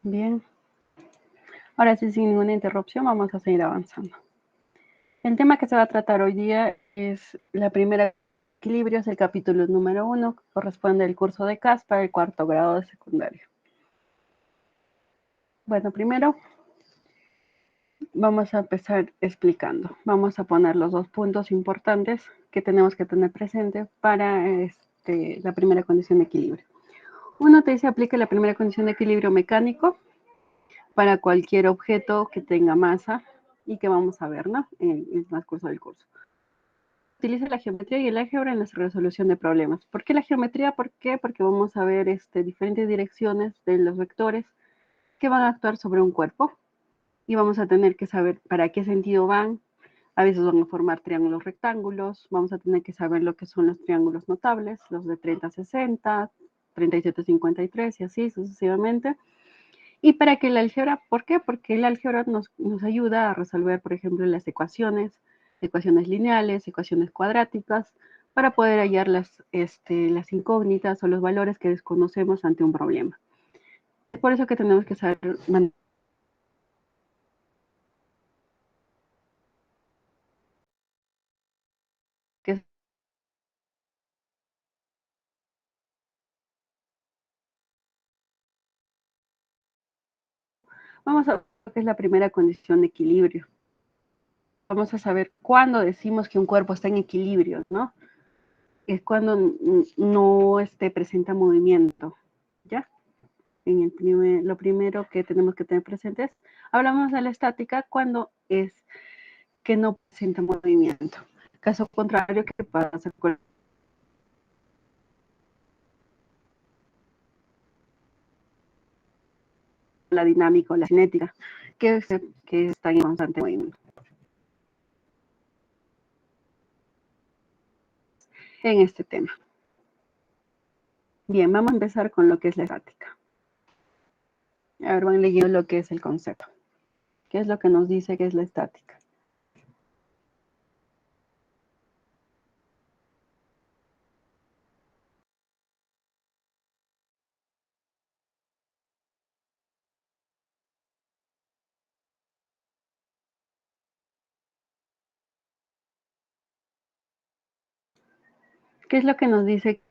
Bien. Ahora sí, sin ninguna interrupción, vamos a seguir avanzando. El tema que se va a tratar hoy día es la primera equilibrio, es el capítulo número 1, que corresponde al curso de CAS para el cuarto grado de secundaria. Bueno, primero vamos a empezar explicando. Vamos a poner los dos puntos importantes que tenemos que tener presente para la primera condición de equilibrio. Uno te dice aplica la primera condición de equilibrio mecánico para cualquier objeto que tenga masa y que vamos a ver, ¿no? En el transcurso del curso. Utiliza la geometría y el álgebra en la resolución de problemas. ¿Por qué la geometría? ¿Por qué? Porque vamos a ver diferentes direcciones de los vectores que van a actuar sobre un cuerpo y vamos a tener que saber para qué sentido van. A veces van a formar triángulos rectángulos, vamos a tener que saber lo que son los triángulos notables, los de 30-60, 37-53 y así sucesivamente. Y para que el álgebra, ¿por qué? Porque el álgebra nos ayuda a resolver, por ejemplo, las ecuaciones lineales, ecuaciones cuadráticas, para poder hallar las incógnitas o los valores que desconocemos ante un problema. Es por eso que tenemos que saber que vamos a ver qué es la primera condición de equilibrio. Vamos a saber cuándo decimos que un cuerpo está en equilibrio, ¿no? Es cuando no presenta movimiento, ¿ya? Lo primero que tenemos que tener presente es, hablamos de la estática cuando es que no presenta movimiento. Caso contrario, ¿qué pasa con la dinámica o la cinética? Que está en constante movimiento. En este tema. Bien, vamos a empezar con lo que es la estática. A ver, van leyendo lo que es el concepto. ¿Qué es lo que nos dice que es la estática? ¿Qué es lo que nos dice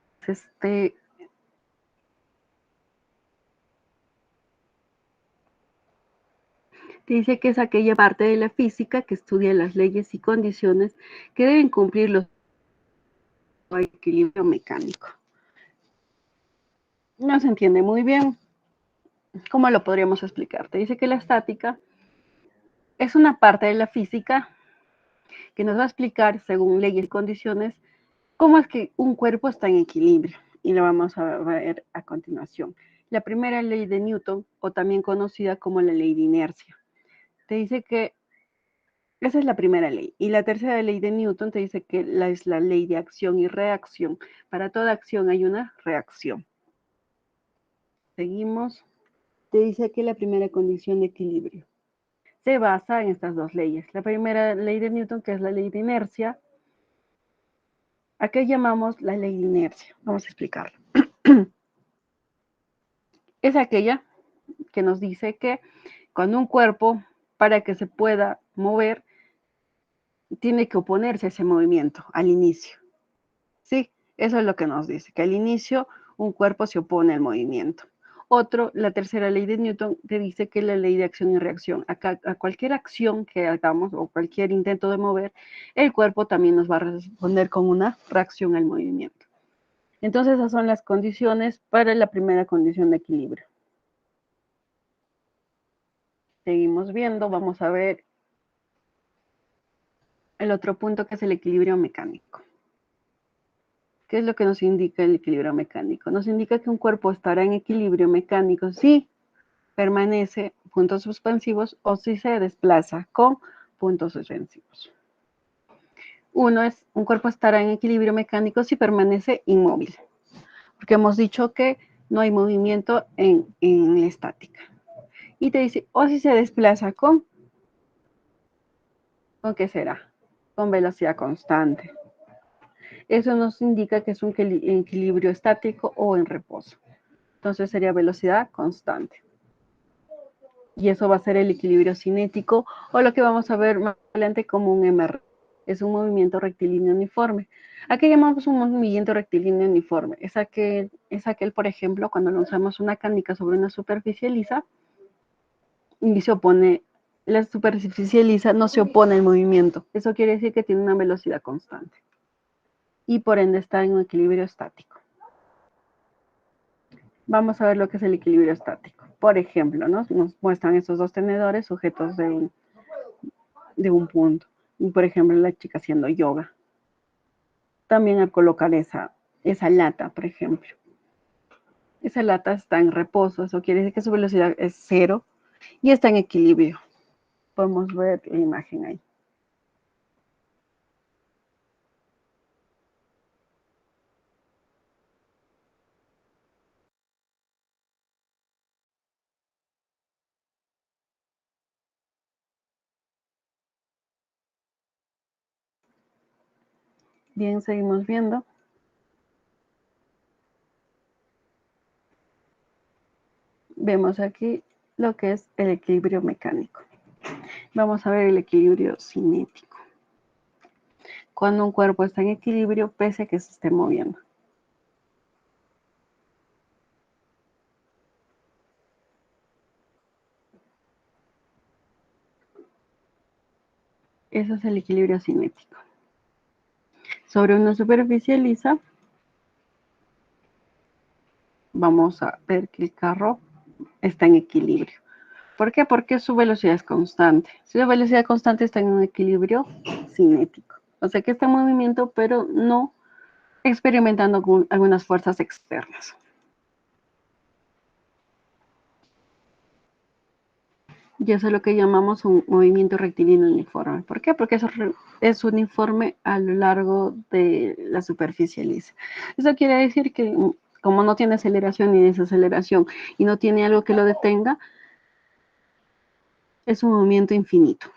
dice que es aquella parte de la física que estudia las leyes y condiciones que deben cumplir los equilibrio mecánico. No se entiende muy bien. ¿Cómo lo podríamos explicar? Te dice que la estática es una parte de la física que nos va a explicar, según leyes y condiciones, cómo es que un cuerpo está en equilibrio. Y lo vamos a ver a continuación. La primera ley de Newton, o también conocida como la ley de inercia, te dice que esa es la primera ley. Y la tercera ley de Newton te dice que es la ley de acción y reacción. Para toda acción hay una reacción. Seguimos. Te dice que la primera condición de equilibrio se basa en estas dos leyes. La primera ley de Newton, que es la ley de inercia. ¿A qué llamamos la ley de inercia? Vamos a explicarlo. Es aquella que nos dice que cuando un cuerpo, para que se pueda mover, tiene que oponerse a ese movimiento al inicio. ¿Sí? Eso es lo que nos dice, que al inicio un cuerpo se opone al movimiento. Otro, la tercera ley de Newton, te dice que es la ley de acción y reacción. A cualquier acción que hagamos o cualquier intento de mover, el cuerpo también nos va a responder con una reacción al movimiento. Entonces, esas son las condiciones para la primera condición de equilibrio. Seguimos viendo, vamos a ver el otro punto que es el equilibrio mecánico. ¿Qué es lo que nos indica el equilibrio mecánico? Nos indica que un cuerpo estará en equilibrio mecánico si permanece puntos suspensivos o si se desplaza con puntos suspensivos. Un cuerpo estará en equilibrio mecánico si permanece inmóvil, porque hemos dicho que no hay movimiento en la estática. Y te dice, o si se desplaza ¿con qué será? Con velocidad constante. Eso nos indica que es un equilibrio estático o en reposo. Entonces sería velocidad constante. Y eso va a ser el equilibrio cinético o lo que vamos a ver más adelante como un MR. Es un movimiento rectilíneo uniforme. ¿A qué llamamos un movimiento rectilíneo uniforme? Es aquel, por ejemplo, cuando lanzamos una canica sobre una superficie lisa y se opone, la superficie lisa no se opone al movimiento. Eso quiere decir que tiene una velocidad constante y por ende está en un equilibrio estático. Vamos a ver lo que es el equilibrio estático. Por ejemplo, nos muestran estos dos tenedores sujetos de un punto. Y por ejemplo, la chica haciendo yoga. También al colocar esa lata, por ejemplo. Esa lata está en reposo, eso quiere decir que su velocidad es cero y está en equilibrio. Podemos ver la imagen ahí. Bien, seguimos viendo. Vemos aquí lo que es el equilibrio mecánico. Vamos a ver el equilibrio cinético. Cuando un cuerpo está en equilibrio, pese a que se esté moviendo. Ese es el equilibrio cinético. Sobre una superficie lisa, vamos a ver que el carro está en equilibrio. ¿Por qué? Porque su velocidad es constante. Si la velocidad constante está en un equilibrio cinético. O sea que está en movimiento, pero no experimentando con algunas fuerzas externas. Y eso es lo que llamamos un movimiento rectilíneo uniforme. ¿Por qué? Porque es uniforme a lo largo de la superficie lisa. Eso quiere decir que como no tiene aceleración ni desaceleración y no tiene algo que lo detenga, es un movimiento infinito.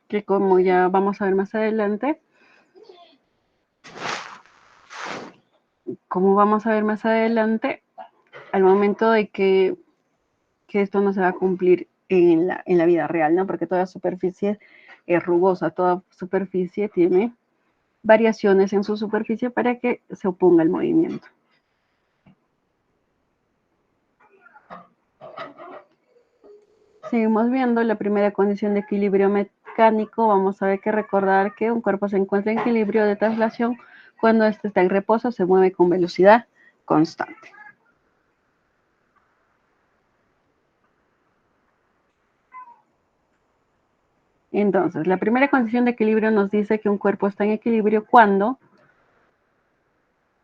Que como ya vamos a ver más adelante, al momento de que esto no se va a cumplir en la vida real, ¿no? Porque toda superficie es rugosa, toda superficie tiene variaciones en su superficie para que se oponga al movimiento. Seguimos viendo la primera condición de equilibrio mecánico. Vamos a ver que recordar que un cuerpo se encuentra en equilibrio de traslación cuando éste está en reposo, se mueve con velocidad constante. Entonces, la primera condición de equilibrio nos dice que un cuerpo está en equilibrio cuando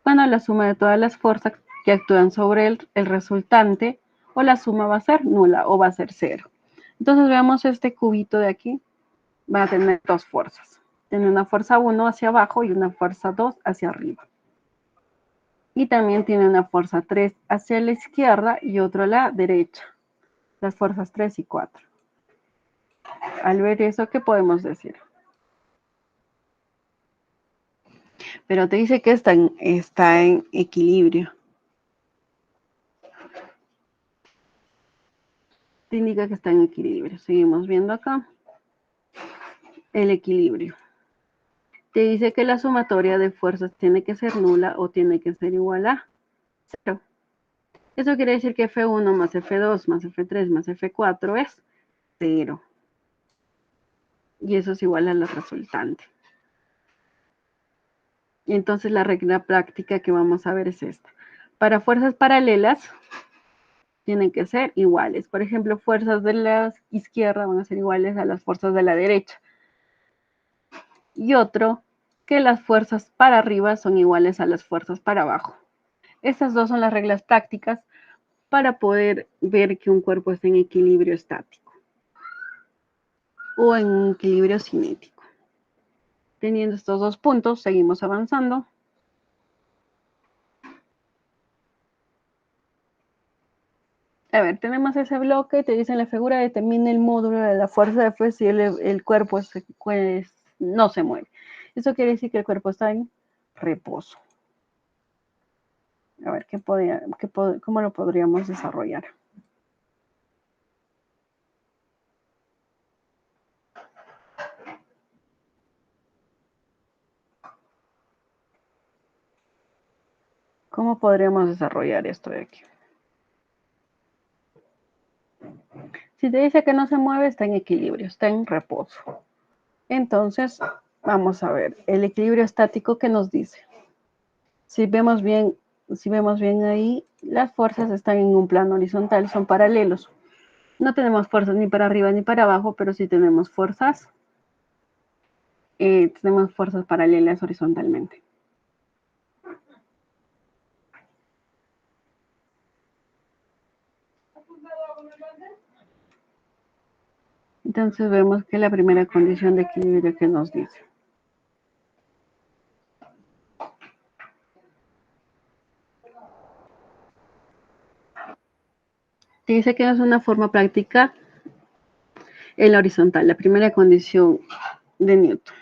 la suma de todas las fuerzas que actúan sobre el resultante o la suma va a ser nula o va a ser cero. Entonces veamos este cubito de aquí, va a tener dos fuerzas. Tiene una fuerza 1 hacia abajo y una fuerza 2 hacia arriba. Y también tiene una fuerza 3 hacia la izquierda y otra a la derecha. Las fuerzas 3 y 4. Al ver eso, ¿qué podemos decir? Pero te dice que está en equilibrio. Te indica que está en equilibrio. Seguimos viendo acá el equilibrio. Te dice que la sumatoria de fuerzas tiene que ser nula o tiene que ser igual a 0. Eso quiere decir que F1 más F2 más F3 más F4 es 0. Y eso es igual a la resultante. Y entonces la regla práctica que vamos a ver es esta. Para fuerzas paralelas tienen que ser iguales. Por ejemplo, fuerzas de la izquierda van a ser iguales a las fuerzas de la derecha. Y otro, que las fuerzas para arriba son iguales a las fuerzas para abajo. Estas dos son las reglas prácticas para poder ver que un cuerpo está en equilibrio estático o en equilibrio cinético. Teniendo estos dos puntos, seguimos avanzando. A ver, tenemos ese bloque, te dice en la figura, determina el módulo de la fuerza de F si el cuerpo no se mueve. Eso quiere decir que el cuerpo está en reposo. A ver, ¿cómo lo podríamos desarrollar? ¿Cómo podríamos desarrollar esto de aquí? Si te dice que no se mueve, está en equilibrio, está en reposo. Entonces, vamos a ver, el equilibrio estático que nos dice. Si vemos bien ahí, las fuerzas están en un plano horizontal, son paralelos. No tenemos fuerzas ni para arriba ni para abajo, pero sí tenemos fuerzas paralelas horizontalmente. Entonces vemos que la primera condición de equilibrio que nos dice. Te dice que es una forma práctica en la horizontal, la primera condición de Newton.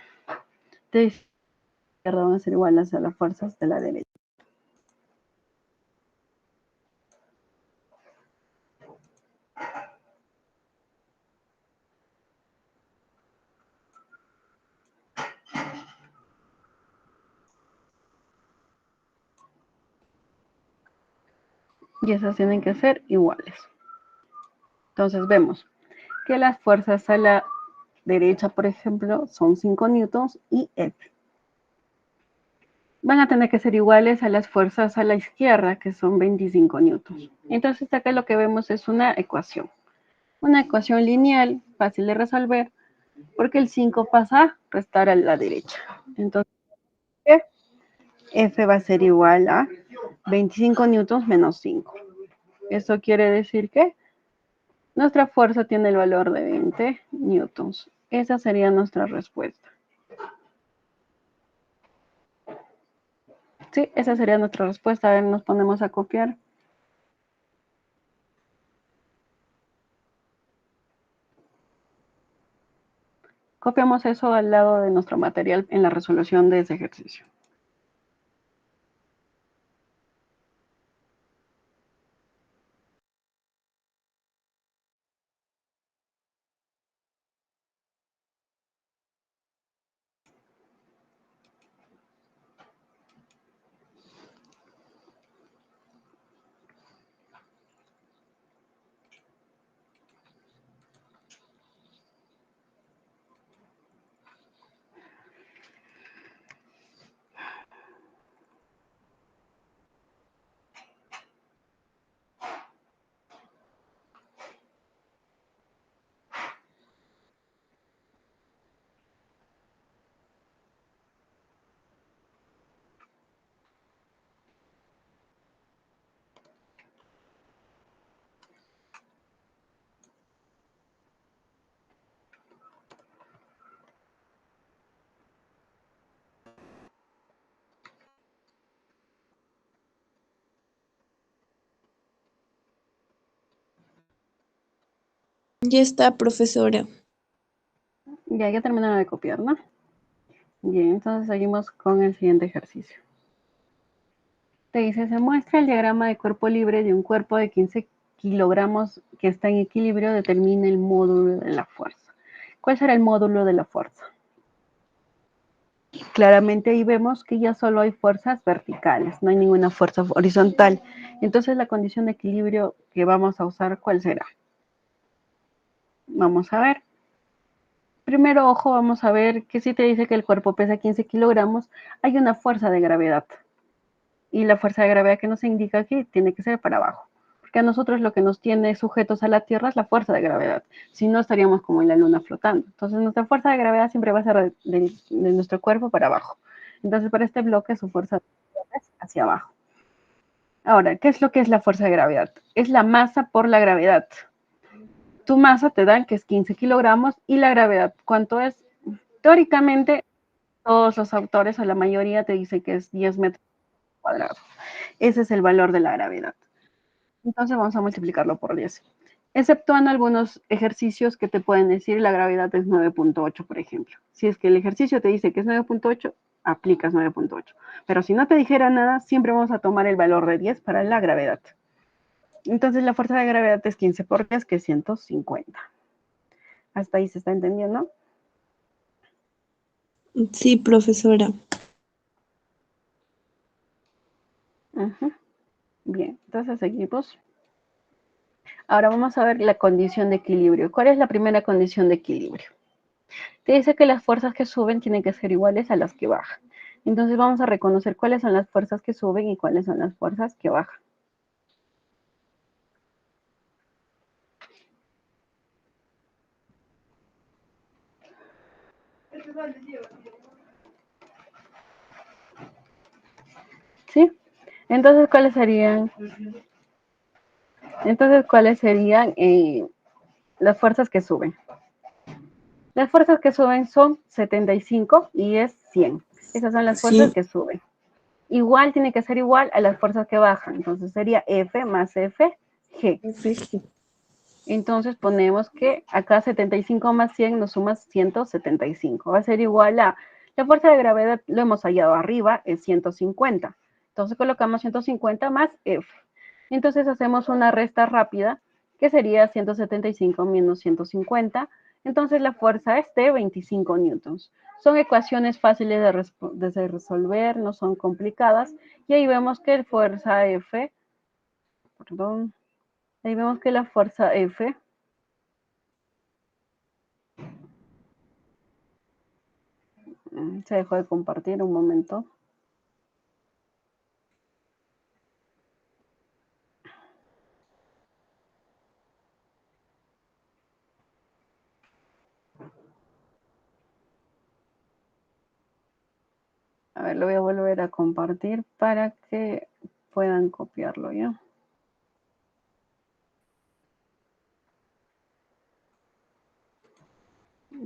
Te dice que la izquierda van a ser iguales a las fuerzas de la derecha. Y esas tienen que ser iguales. Entonces vemos que las fuerzas a la derecha, por ejemplo, son 5 newtons y F. Van a tener que ser iguales a las fuerzas a la izquierda, que son 25 newtons. Entonces acá lo que vemos es una ecuación lineal, fácil de resolver, porque el 5 pasa a restar a la derecha. Entonces, F va a ser igual a 25 newtons menos 5. Eso quiere decir que nuestra fuerza tiene el valor de 20 newtons. Esa sería nuestra respuesta. Sí, esa sería nuestra respuesta. A ver, nos ponemos a copiar. Copiamos eso al lado de nuestro material en la resolución de ese ejercicio. Ya está, profesora. Ya terminaron de copiar, ¿no? Bien, entonces seguimos con el siguiente ejercicio. Te dice, se muestra el diagrama de cuerpo libre de un cuerpo de 15 kilogramos que está en equilibrio, determina el módulo de la fuerza. ¿Cuál será el módulo de la fuerza? Claramente ahí vemos que ya solo hay fuerzas verticales, no hay ninguna fuerza horizontal. Entonces la condición de equilibrio que vamos a usar, ¿cuál será? Vamos a ver. Primero, ojo, vamos a ver que si te dice que el cuerpo pesa 15 kilogramos, hay una fuerza de gravedad. Y la fuerza de gravedad que nos indica aquí tiene que ser para abajo. Porque a nosotros lo que nos tiene sujetos a la Tierra es la fuerza de gravedad. Si no, estaríamos como en la Luna flotando. Entonces, nuestra fuerza de gravedad siempre va a ser de nuestro cuerpo para abajo. Entonces, para este bloque, su fuerza de gravedad es hacia abajo. Ahora, ¿qué es lo que es la fuerza de gravedad? Es la masa por la gravedad. Tu masa te dan que es 15 kilogramos y la gravedad, ¿cuánto es? Teóricamente, todos los autores o la mayoría te dicen que es 10 metros cuadrados. Ese es el valor de la gravedad. Entonces vamos a multiplicarlo por 10. Exceptuando algunos ejercicios que te pueden decir la gravedad es 9.8, por ejemplo. Si es que el ejercicio te dice que es 9.8, aplicas 9.8. Pero si no te dijera nada, siempre vamos a tomar el valor de 10 para la gravedad. Entonces la fuerza de gravedad es 15 por 10, que es 150. ¿Hasta ahí se está entendiendo? Sí, profesora. Bien, entonces seguimos. Ahora vamos a ver la condición de equilibrio. ¿Cuál es la primera condición de equilibrio? Te dice que las fuerzas que suben tienen que ser iguales a las que bajan. Entonces vamos a reconocer cuáles son las fuerzas que suben y cuáles son las fuerzas que bajan. ¿Sí? Entonces, ¿cuáles serían? Las fuerzas que suben? Las fuerzas que suben son 75 y es 100. Esas son las fuerzas Sí. que suben. Igual tiene que ser igual a las fuerzas que bajan. Entonces sería F más F, G. Entonces ponemos que acá 75 más 100 nos suma 175. Va a ser igual a, la fuerza de gravedad lo hemos hallado arriba, es 150. Entonces colocamos 150 más F. Entonces hacemos una resta rápida, que sería 175 menos 150. Entonces la fuerza es de 25 newtons. Son ecuaciones fáciles de resolver, no son complicadas. Y ahí vemos que la fuerza F, ahí vemos que la fuerza F se dejó de compartir un momento. A ver, lo voy a volver a compartir para que puedan copiarlo ya.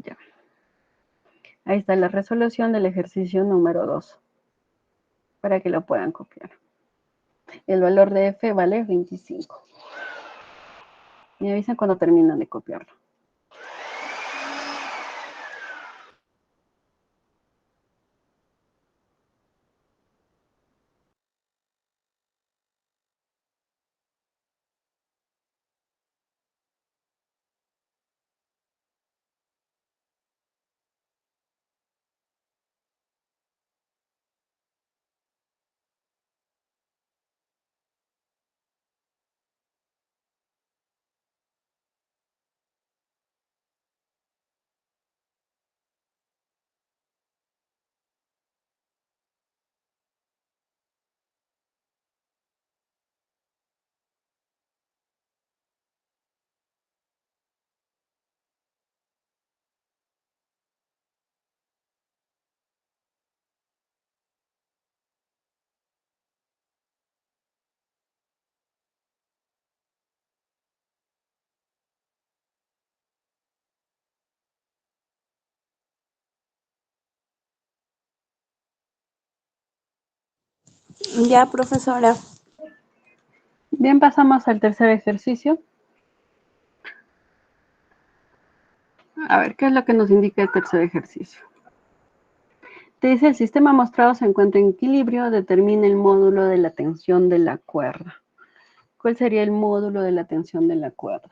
Ya. Ahí está la resolución del ejercicio número 2, para que lo puedan copiar. El valor de F vale 25. Me avisan cuando terminan de copiarlo. Ya, profesora. Bien, pasamos al tercer ejercicio. A ver, ¿qué es lo que nos indica el tercer ejercicio? Te dice, el sistema mostrado se encuentra en equilibrio, determina el módulo de la tensión de la cuerda. ¿Cuál sería el módulo de la tensión de la cuerda?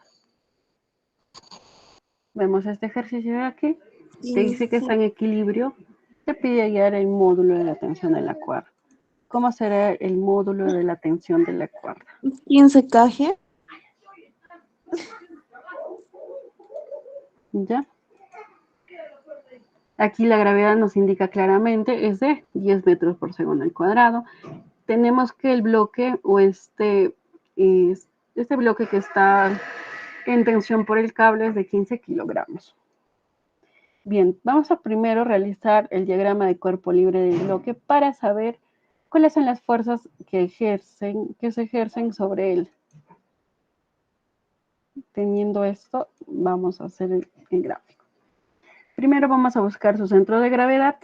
Vemos este ejercicio de aquí. Te dice que está en equilibrio. Te pide hallar el módulo de la tensión de la cuerda. ¿Cómo será el módulo de la tensión de la cuerda? 15 kg. ¿Ya? Aquí la gravedad nos indica claramente es de 10 metros por segundo al cuadrado. Tenemos que el bloque o este bloque que está en tensión por el cable es de 15 kilogramos. Bien, vamos a primero realizar el diagrama de cuerpo libre del bloque para saber cuáles son las fuerzas que se ejercen sobre él. Teniendo esto, vamos a hacer el gráfico. Primero vamos a buscar su centro de gravedad.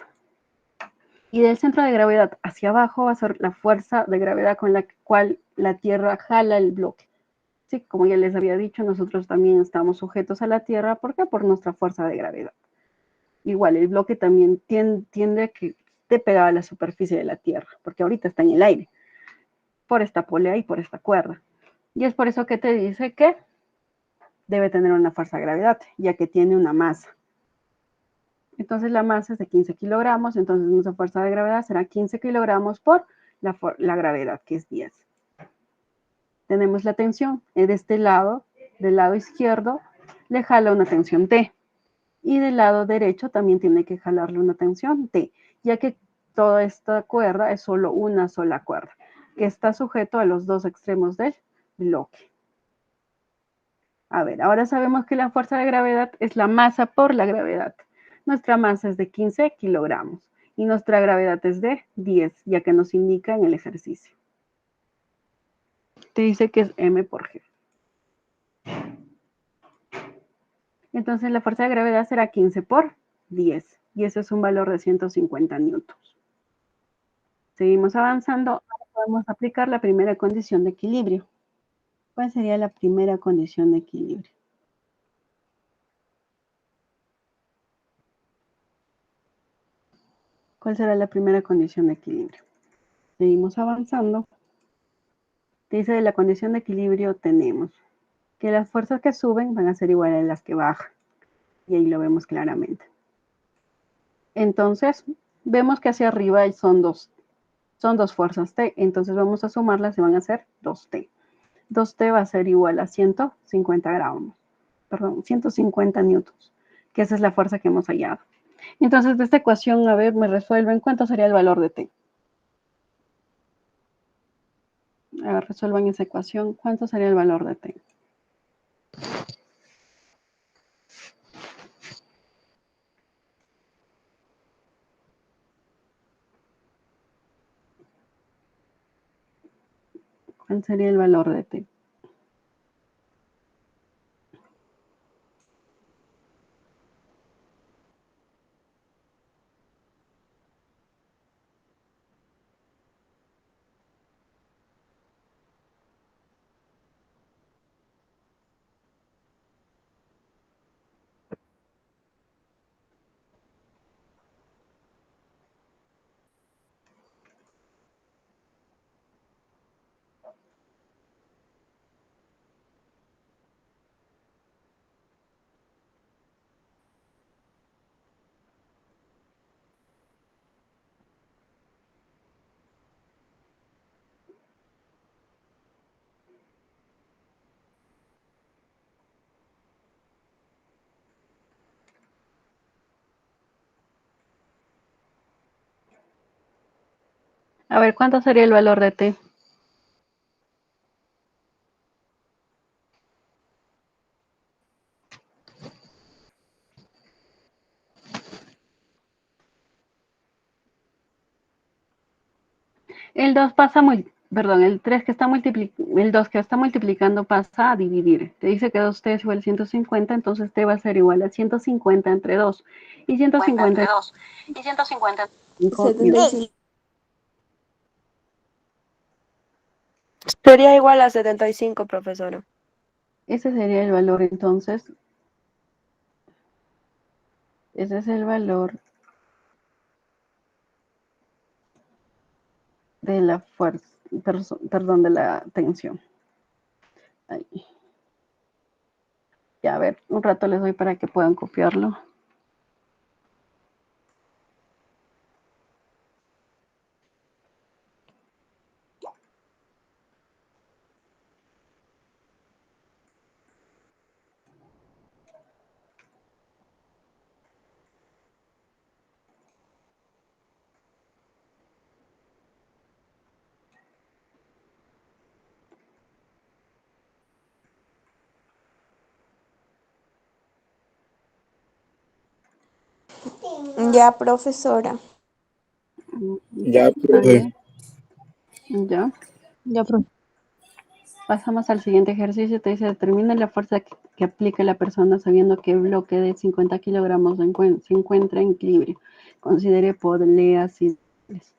Y del centro de gravedad hacia abajo va a ser la fuerza de gravedad con la cual la Tierra jala el bloque. Sí, como ya les había dicho, nosotros también estamos sujetos a la Tierra. ¿Por qué? Por nuestra fuerza de gravedad. Igual, el bloque también tiende a que esté pegado a la superficie de la Tierra, porque ahorita está en el aire, por esta polea y por esta cuerda. Y es por eso que te dice que debe tener una fuerza de gravedad, ya que tiene una masa. Entonces la masa es de 15 kilogramos, entonces nuestra fuerza de gravedad será 15 kilogramos por la gravedad, que es 10. Tenemos la tensión. De este lado, del lado izquierdo, le jala una tensión T. Y del lado derecho también tiene que jalarle una tensión T, ya que toda esta cuerda es solo una sola cuerda, que está sujeto a los dos extremos del bloque. A ver, ahora sabemos que la fuerza de gravedad es la masa por la gravedad. Nuestra masa es de 15 kilogramos y nuestra gravedad es de 10, ya que nos indica en el ejercicio. Te dice que es M por G. Entonces la fuerza de gravedad será 15 por 10 y eso es un valor de 150 newtons. Seguimos avanzando. Ahora podemos aplicar la primera condición de equilibrio. ¿Cuál sería la primera condición de equilibrio? ¿Cuál será la primera condición de equilibrio? Seguimos avanzando. Dice de la condición de equilibrio tenemos que las fuerzas que suben van a ser iguales a las que bajan. Y ahí lo vemos claramente. Entonces, vemos que hacia arriba son dos fuerzas T. Entonces vamos a sumarlas y van a ser 2T. 2T va a ser igual a 150 gramos. Perdón, 150 newtons, que esa es la fuerza que hemos hallado. Entonces, de esta ecuación, a ver, me resuelven cuánto sería el valor de T. A ver, resuelvan esa ecuación, cuánto sería el valor de T. ¿Cuál sería el valor de T? A ver, ¿cuánto sería el valor de T? El 2 pasa perdón, el 3 que está el 2 que está multiplicando pasa a dividir. Te dice que 2T es igual a 150, entonces T va a ser igual a 150 entre 2. Y 150 entre 2. Y 155 newtons. Sería igual a 75, profesora. Ese sería el valor entonces. Ese es el valor de la fuerza, perdón, de la tensión. Ahí. Ya, a ver, un rato les doy para que puedan copiarlo. Ya, profesora. Ya, profe. Ya. Ya, profe. Pasamos al siguiente ejercicio. Te dice, determina la fuerza que aplica la persona sabiendo que el bloque de 50 kilogramos se encuentra en equilibrio. Considere poleas ideales.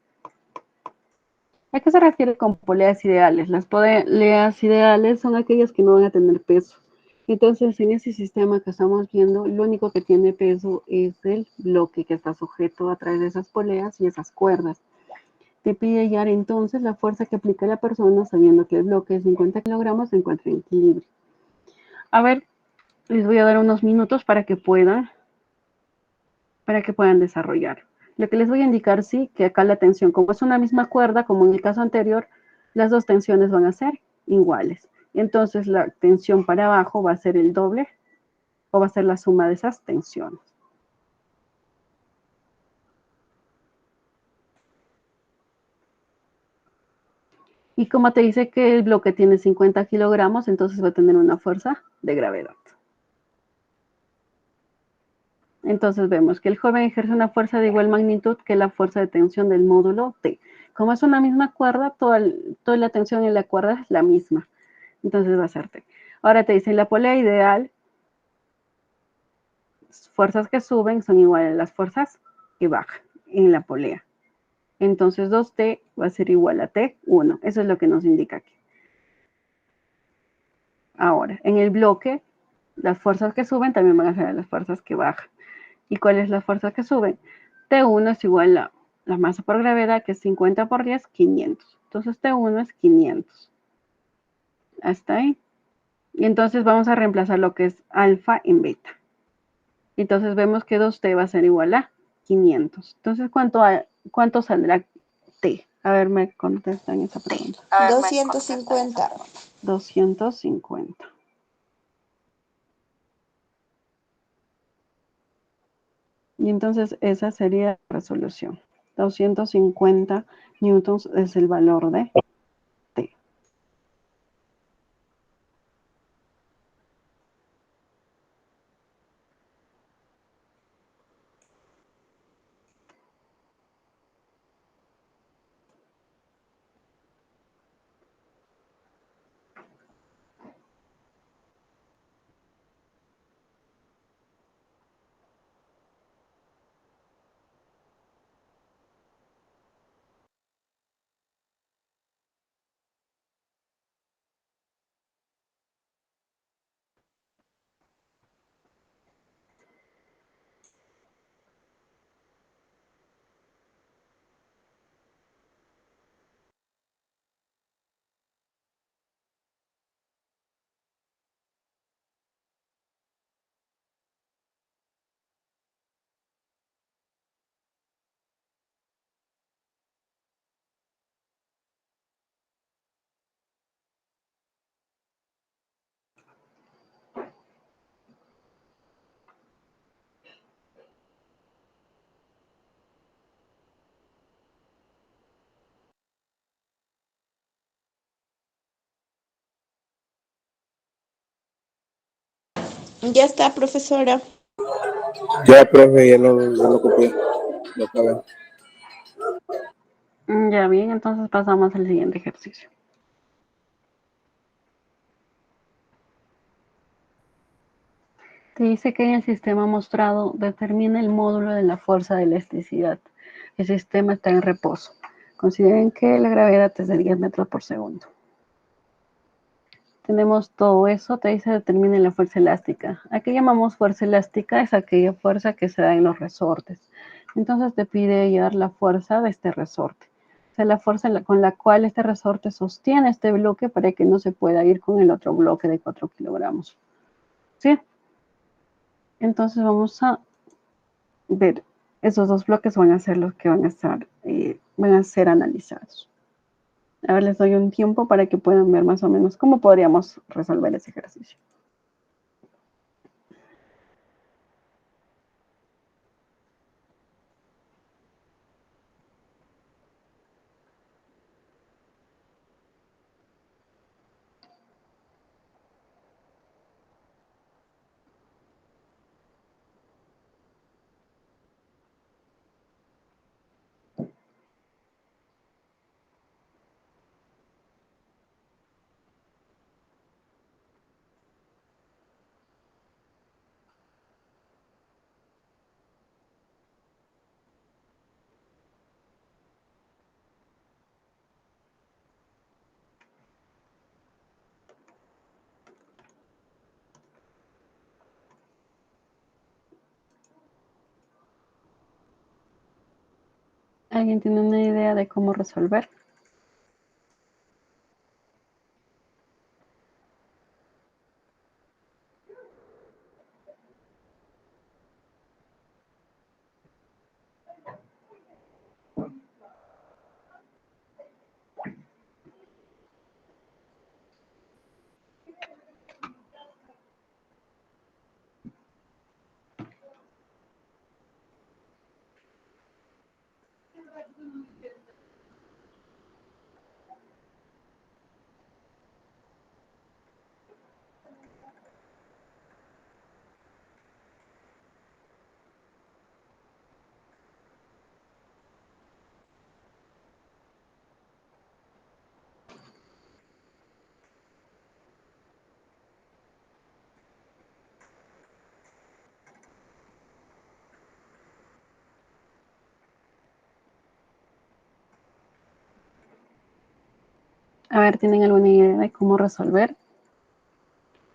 ¿A qué se refiere con poleas ideales? Las poleas ideales son aquellas que no van a tener peso. Entonces, en ese sistema que estamos viendo, lo único que tiene peso es el bloque que está sujeto a través de esas poleas y esas cuerdas. Te pide hallar entonces la fuerza que aplica la persona sabiendo que el bloque de 50 kilogramos se encuentra en equilibrio. A ver, les voy a dar unos minutos para que puedan desarrollar. Lo que les voy a indicar, sí, que acá la tensión, como es una misma cuerda, como en el caso anterior, las dos tensiones van a ser iguales. Entonces la tensión para abajo va a ser el doble o va a ser la suma de esas tensiones. Y como te dice que el bloque tiene 50 kilogramos, entonces va a tener una fuerza de gravedad. Entonces vemos que el joven ejerce una fuerza de igual magnitud que la fuerza de tensión del módulo T. Como es una misma cuerda, toda la tensión en la cuerda es la misma. Entonces va a ser T. Ahora te dice, la polea ideal, fuerzas que suben son iguales a las fuerzas que bajan en la polea. Entonces 2T va a ser igual a T1. Eso es lo que nos indica aquí. Ahora, en el bloque, las fuerzas que suben también van a ser las fuerzas que bajan. ¿Y cuáles las fuerzas que suben? T1 es igual a la masa por gravedad, que es 50 por 10, 500. Entonces T1 es 500. Hasta ahí. Y entonces vamos a reemplazar lo que es alfa en beta. Entonces vemos que 2T va a ser igual a 500. Entonces, ¿cuánto saldrá T? A ver, me contestan esa pregunta. 250. 250. Y entonces esa sería la resolución. 250 newtons es el valor de T. Ya está, profesora. Ya, profe, ya lo copié. Lo acabé. Ya bien, entonces pasamos al siguiente ejercicio. Te dice que en el sistema mostrado determina el módulo de la fuerza de elasticidad. El sistema está en reposo. Consideren que la gravedad es de 10 metros por segundo. Tenemos todo eso, te dice determina la fuerza elástica. ¿A qué llamamos fuerza elástica? Es aquella fuerza que se da en los resortes. Entonces te pide hallar la fuerza de este resorte. O sea, la fuerza con la cual este resorte sostiene este bloque para que no se pueda ir con el otro bloque de 4 kilogramos. ¿Sí? Entonces vamos a ver, esos dos bloques van a ser los que van a ser analizados. A ver, les doy un tiempo para que puedan ver más o menos cómo podríamos resolver ese ejercicio. ¿Alguien tiene una idea de cómo resolver? A ver, ¿tienen alguna idea de cómo resolver?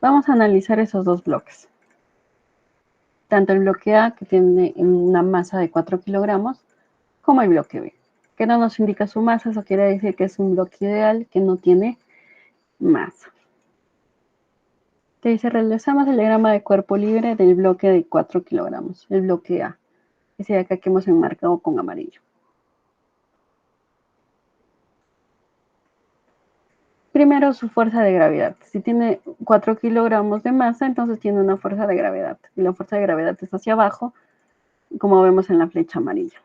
Vamos a analizar esos dos bloques. Tanto el bloque A, que tiene una masa de 4 kilogramos, como el bloque B, que no nos indica su masa. Eso quiere decir que es un bloque ideal que no tiene masa. Te dice, realizamos el diagrama de cuerpo libre del bloque de 4 kilogramos, el bloque A, que sería acá que hemos enmarcado con amarillo. Primero, su fuerza de gravedad. Si tiene 4 kilogramos de masa, entonces tiene una fuerza de gravedad. Y la fuerza de gravedad es hacia abajo, como vemos en la flecha amarilla.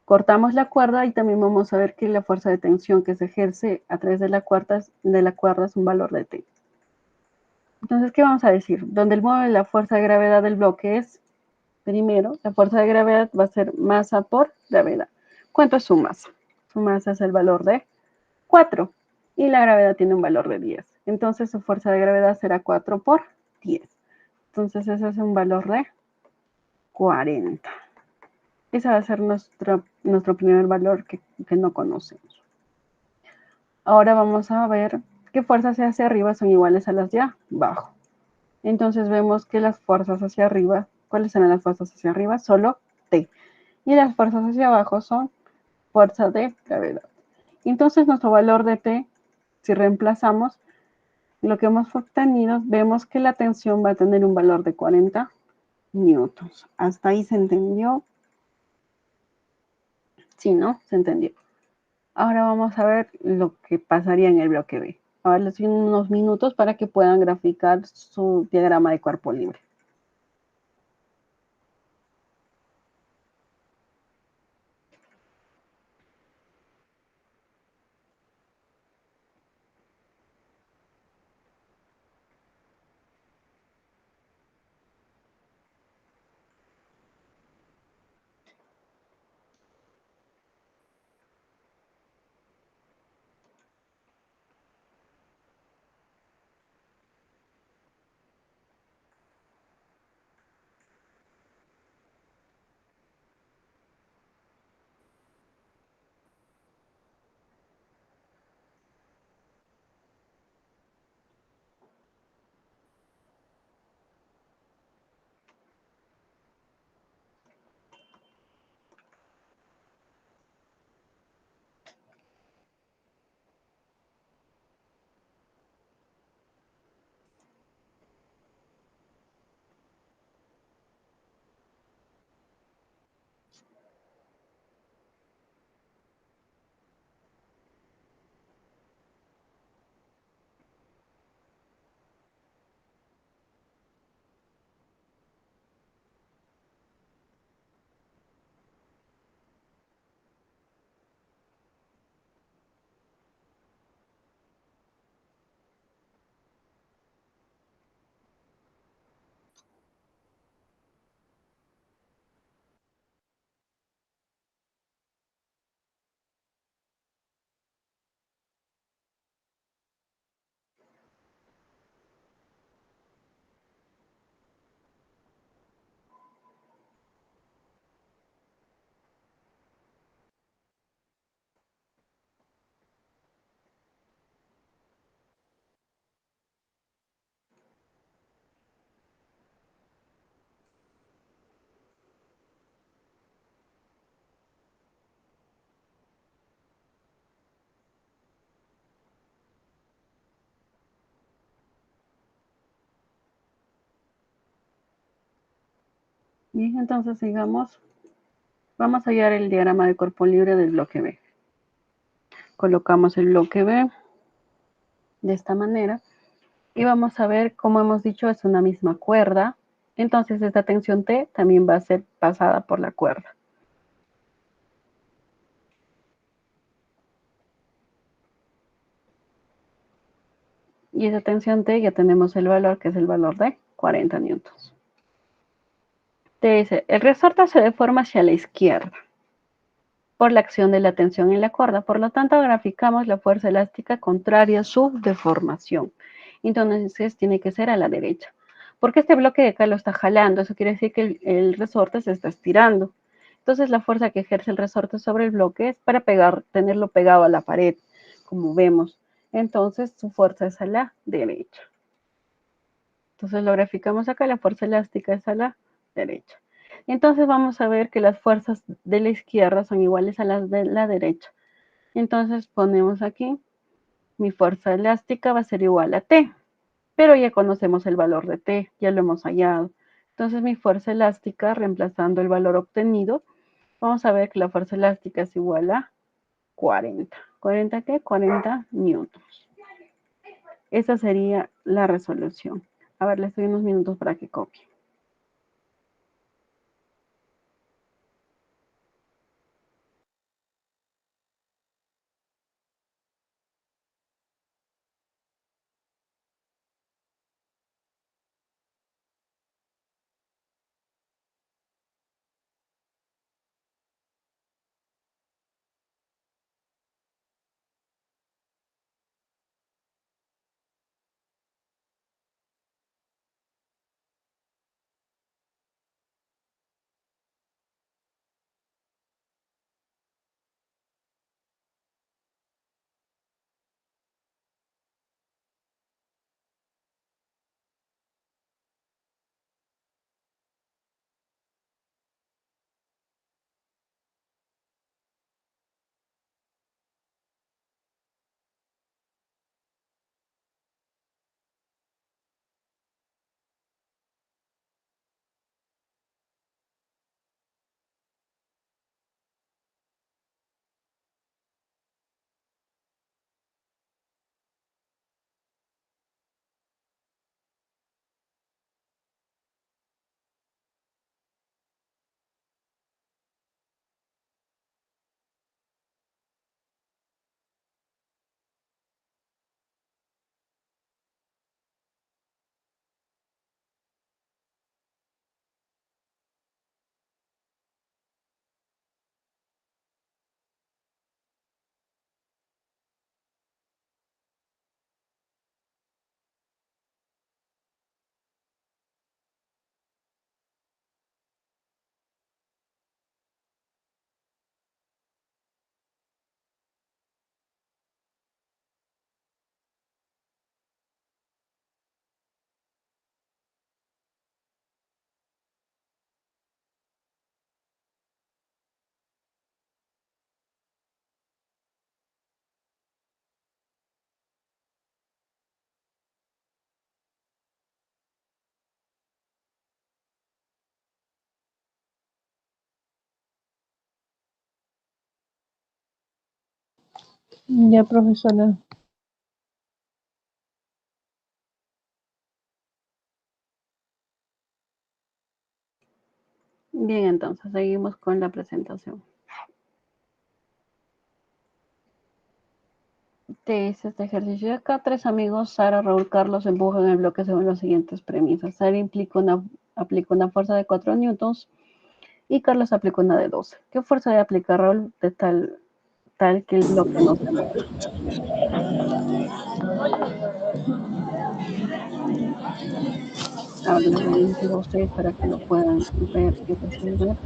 Cortamos la cuerda y también vamos a ver que la fuerza de tensión que se ejerce a través de la cuerda es un valor de T. Entonces, ¿qué vamos a decir? Donde el modo de la fuerza de gravedad del bloque es, primero, la fuerza de gravedad va a ser masa por gravedad. ¿Cuánto es su masa? Su masa es el valor de 4 y la gravedad tiene un valor de 10. Entonces, su fuerza de gravedad será 4 por 10. Entonces, ese es un valor de 40. Ese va a ser nuestro primer valor que no conocemos. Ahora vamos a ver qué fuerzas hacia arriba son iguales a las de abajo. Entonces vemos que las fuerzas hacia arriba, ¿cuáles serán las fuerzas hacia arriba? Solo T. Y las fuerzas hacia abajo son fuerza de gravedad. Entonces nuestro valor de T, si reemplazamos lo que hemos obtenido, vemos que la tensión va a tener un valor de 40 newtons. ¿Hasta ahí se entendió? Sí, ¿no? Se entendió. Ahora vamos a ver lo que pasaría en el bloque B. Ahora les doy unos minutos para que puedan graficar su diagrama de cuerpo libre. Bien, entonces sigamos. Vamos a hallar el diagrama de cuerpo libre del bloque B. Colocamos el bloque B de esta manera y vamos a ver, como hemos dicho, es una misma cuerda. Entonces esta tensión T también va a ser pasada por la cuerda. Y esa tensión T ya tenemos el valor, que es el valor de 40 newtons. Te dice, el resorte se deforma hacia la izquierda por la acción de la tensión en la cuerda. Por lo tanto, graficamos la fuerza elástica contraria a su deformación. Entonces, tiene que ser a la derecha. Porque este bloque de acá lo está jalando. Eso quiere decir que el resorte se está estirando. Entonces, la fuerza que ejerce el resorte sobre el bloque es para tenerlo pegado a la pared. como vemos. Entonces, su fuerza es a la derecha. Entonces, lo graficamos acá, la fuerza elástica es a la derecha. Entonces, vamos a ver que las fuerzas de la izquierda son iguales a las de la derecha. Entonces, ponemos aquí, mi fuerza elástica va a ser igual a T, pero ya conocemos el valor de T, ya lo hemos hallado. Entonces, mi fuerza elástica, reemplazando el valor obtenido, vamos a ver que la fuerza elástica es igual a 40. ¿40 qué? 40 newtons. Esa sería la resolución. A ver, les doy unos minutos para que copie. Ya, profesora. Bien, entonces seguimos con la presentación. Te dice este ejercicio de acá, 3 amigos, Sara, Raúl, Carlos, empujan el bloque según las siguientes premisas. Sara aplica una fuerza de 4 newtons y Carlos aplica una de 12. ¿Qué fuerza debe aplicar Raúl de tal que el bloque no se mueva? Ahora les doy un tiempo a ustedes para que lo puedan ver y resolver.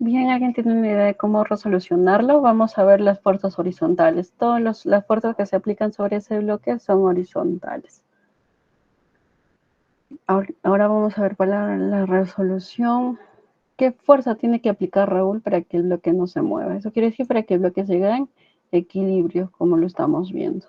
Bien, ¿alguien tiene una idea de cómo resolucionarlo? Vamos a ver las fuerzas horizontales. Todas las fuerzas que se aplican sobre ese bloque son horizontales. Ahora vamos a ver para la resolución. ¿Qué fuerza tiene que aplicar Raúl para que el bloque no se mueva? Eso quiere decir para que el bloque siga en equilibrio, como lo estamos viendo.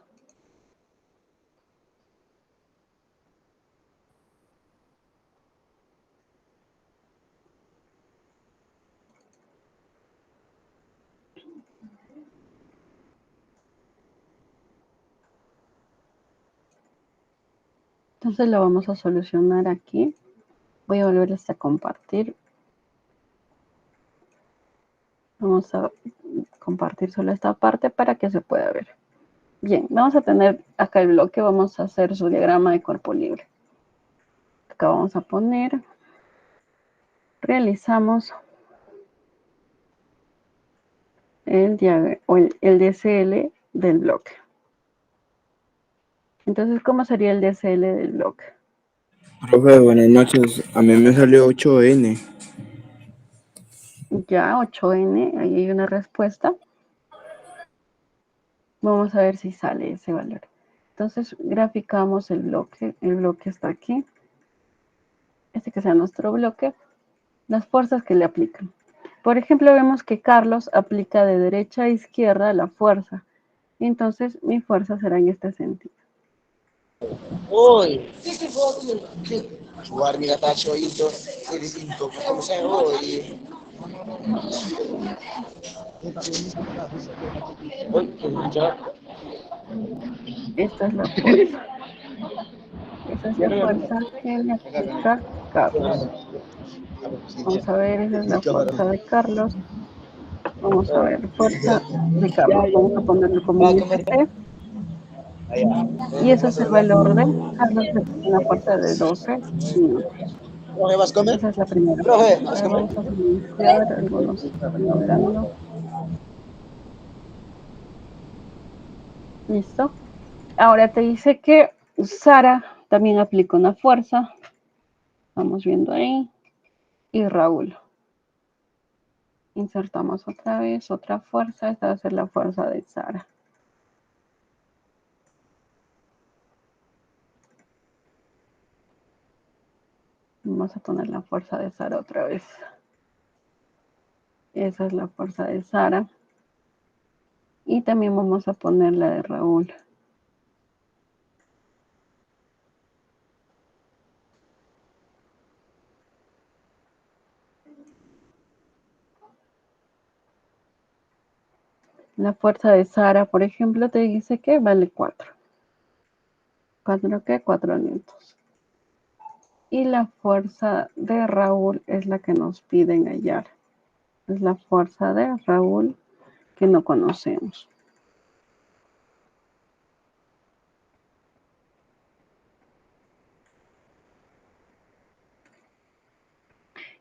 Entonces lo vamos a solucionar aquí. Voy a volverles a compartir. Vamos a compartir solo esta parte para que se pueda ver. Bien, vamos a tener acá el bloque, vamos a hacer su diagrama de cuerpo libre. Acá vamos a poner, realizamos el DCL del bloque. Entonces, ¿cómo sería el DCL del bloque? Profe, buenas noches. A mí me salió 8N. Ya, 8N, ahí hay una respuesta. Vamos a ver si sale ese valor. Entonces, graficamos el bloque está aquí. Este que sea nuestro bloque. Las fuerzas que le aplican. Por ejemplo, vemos que Carlos aplica de derecha a izquierda la fuerza. Entonces, mi fuerza será en este sentido. Oi, guardi la taccia io e dipinto come sei oi. Oi, che già. Esta es la fuerza. Esa es la fuerza que le aplica Carlos. Vamos a ver, esa es la fuerza de Carlos. Vamos a ver, fuerza de Carlos. Vamos a ponerlo como un F. Y eso es el valor de Carlos, una fuerza de 12 minutos. Profe, ¿vas a comer? Esa es la primera Profe, fuerza. ¿vas a Ahora comer? vamos a silenciar, algunos están hablando. ¿Listo? Ahora te dice que Sara también aplica una fuerza. Vamos viendo ahí. Y Raúl. Insertamos otra vez otra fuerza. Esta va a ser la fuerza de Sara. Vamos a poner la fuerza de Sara otra vez. Esa es la fuerza de Sara. Y también vamos a poner la de Raúl. La fuerza de Sara, por ejemplo, te dice que vale 4. ¿4 qué? 4 newtons. Y la fuerza de Raúl es la que nos piden hallar. Es la fuerza de Raúl que no conocemos.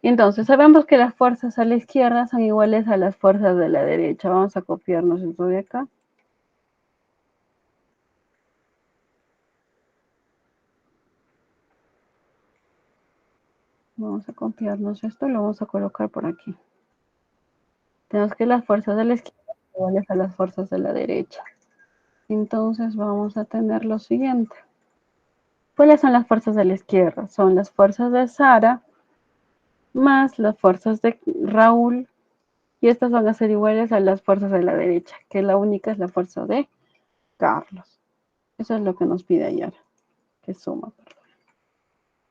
Y entonces sabemos que las fuerzas a la izquierda son iguales a las fuerzas de la derecha. Vamos a copiarnos esto de acá. Vamos a copiarnos esto y lo vamos a colocar por aquí. Tenemos que las fuerzas de la izquierda son iguales a las fuerzas de la derecha. Entonces vamos a tener lo siguiente. ¿Cuáles son las fuerzas de la izquierda? Son las fuerzas de Sara más las fuerzas de Raúl. Y estas van a ser iguales a las fuerzas de la derecha, que la única es la fuerza de Carlos. Eso es lo que nos pide hallar, que suma, perdón.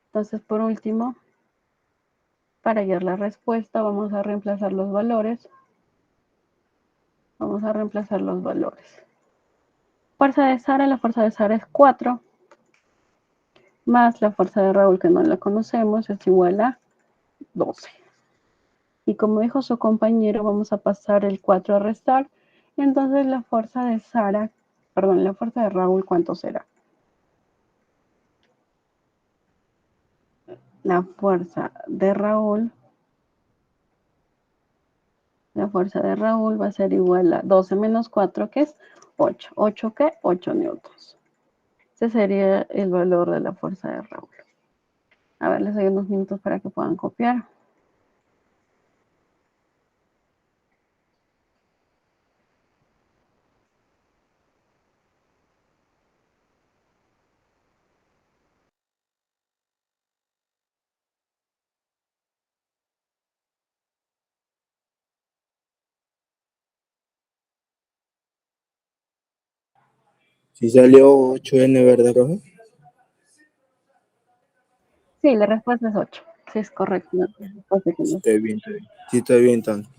Entonces, por último, para hallar la respuesta, vamos a reemplazar los valores. Vamos a reemplazar los valores. Fuerza de Sara, la fuerza de Sara es 4, más la fuerza de Raúl, que no la conocemos, es igual a 12. Y como dijo su compañero, vamos a pasar el 4 a restar. Entonces la fuerza de Sara, perdón, la fuerza de Raúl, ¿cuánto será? La fuerza de Raúl va a ser igual a 12 menos 4, que es 8. ¿8 qué? 8 newtons. Ese sería el valor de la fuerza de Raúl. A ver, les doy unos minutos para que puedan copiar. Si salió 8N, ¿verdad, profe? Sí, la respuesta es 8. Sí, es correcto. La respuesta que Sí, nos- estoy bien, estoy bien. Sí, estoy bien, entonces.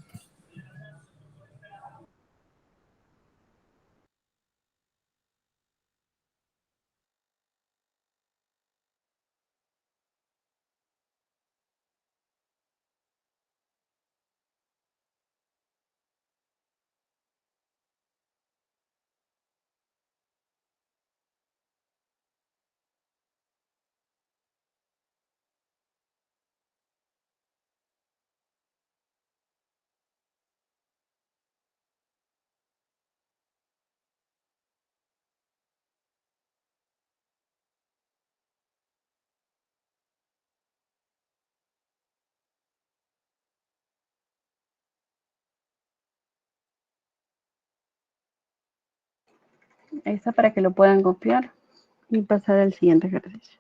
Ahí está para que lo puedan copiar y pasar al siguiente ejercicio.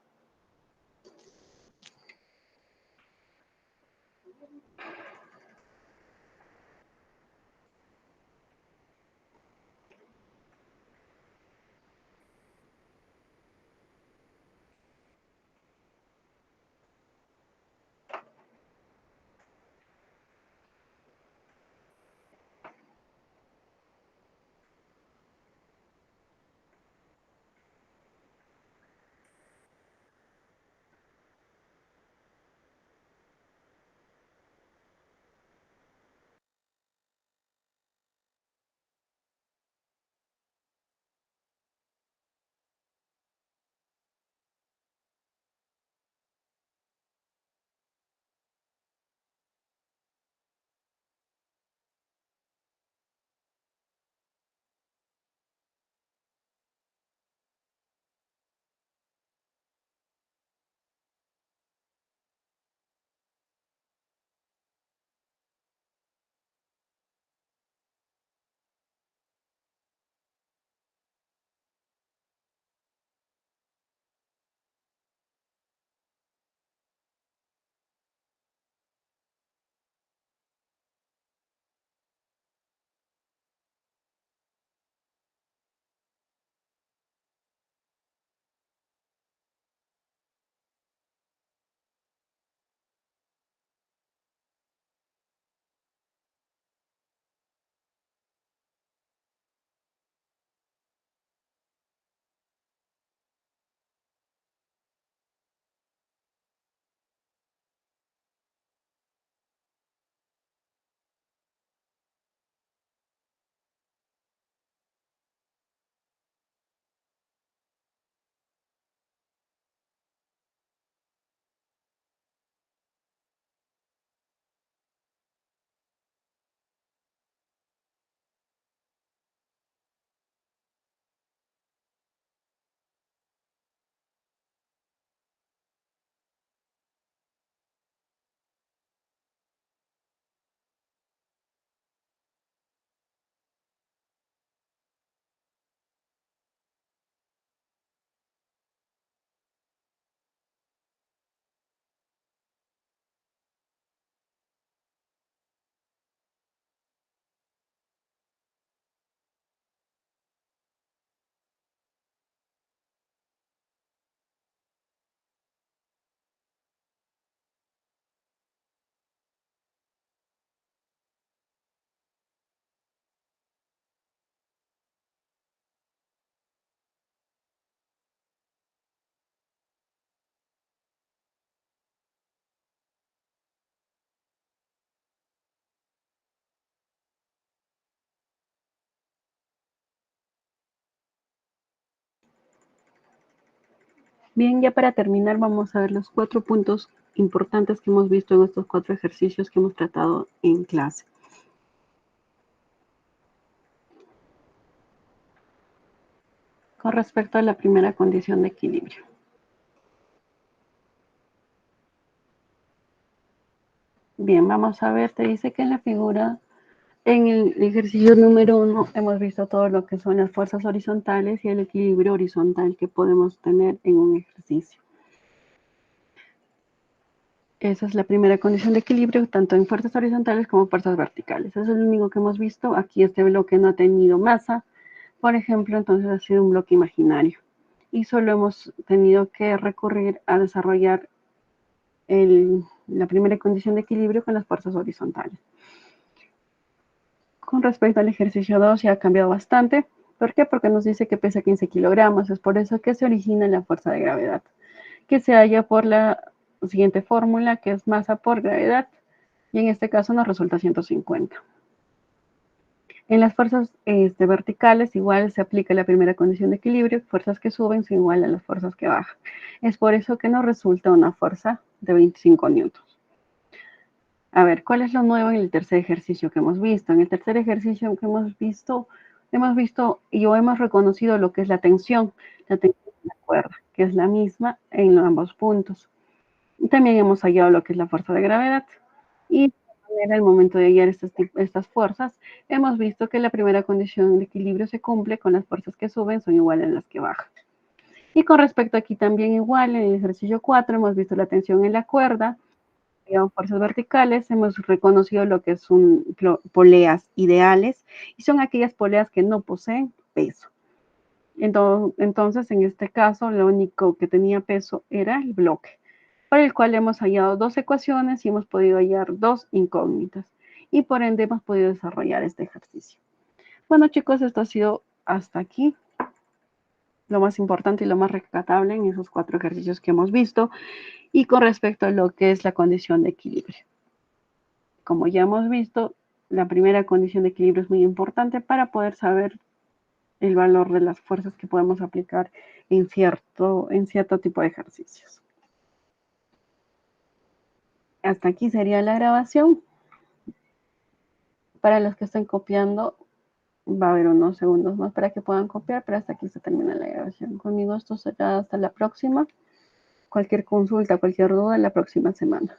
Bien, ya para terminar vamos a ver los 4 puntos importantes que hemos visto en estos 4 ejercicios que hemos tratado en clase. Con respecto a la primera condición de equilibrio. Bien, vamos a ver, te dice que en la figura, en el ejercicio número 1, hemos visto todo lo que son las fuerzas horizontales y el equilibrio horizontal que podemos tener en un ejercicio. Esa es la primera condición de equilibrio, tanto en fuerzas horizontales como fuerzas verticales. Eso es lo único que hemos visto. Aquí este bloque no ha tenido masa, Por ejemplo, entonces ha sido un bloque imaginario. Y solo hemos tenido que recurrir a desarrollar la primera condición de equilibrio con las fuerzas horizontales. Con respecto al ejercicio 2 ya ha cambiado bastante. ¿Por qué? Porque nos dice que pesa 15 kilogramos. Es por eso que se origina la fuerza de gravedad, que se halla por la siguiente fórmula, que es masa por gravedad. Y en este caso nos resulta 150. En las fuerzas verticales igual se aplica la primera condición de equilibrio. Fuerzas que suben son igual a las fuerzas que bajan. Es por eso que nos resulta una fuerza de 25 newtons. A ver, ¿cuál es lo nuevo en el tercer ejercicio que hemos visto? En el tercer ejercicio que hemos visto y hemos reconocido lo que es la tensión de la cuerda, que es la misma en ambos puntos. Y también hemos hallado lo que es la fuerza de gravedad. Y en el momento de hallar estas fuerzas, hemos visto que la primera condición de equilibrio se cumple con las fuerzas que suben son iguales a las que bajan. Y con respecto aquí también igual, en el ejercicio 4 hemos visto la tensión en la cuerda, fuerzas verticales, hemos reconocido lo que son poleas ideales, y son aquellas poleas que no poseen peso. Entonces, en este caso, lo único que tenía peso era el bloque, para el cual hemos hallado dos ecuaciones y hemos podido hallar dos incógnitas, y por ende hemos podido desarrollar este ejercicio. Bueno, chicos, esto ha sido hasta aquí lo más importante y lo más rescatable en esos 4 ejercicios que hemos visto, y con respecto a lo que es la condición de equilibrio. Como ya hemos visto, la primera condición de equilibrio es muy importante para poder saber el valor de las fuerzas que podemos aplicar en cierto tipo de ejercicios. Hasta aquí sería la grabación. Para los que estén copiando, va a haber unos segundos más para que puedan copiar, pero hasta aquí se termina la grabación. Conmigo esto será hasta la próxima. Cualquier consulta, cualquier duda, la próxima semana.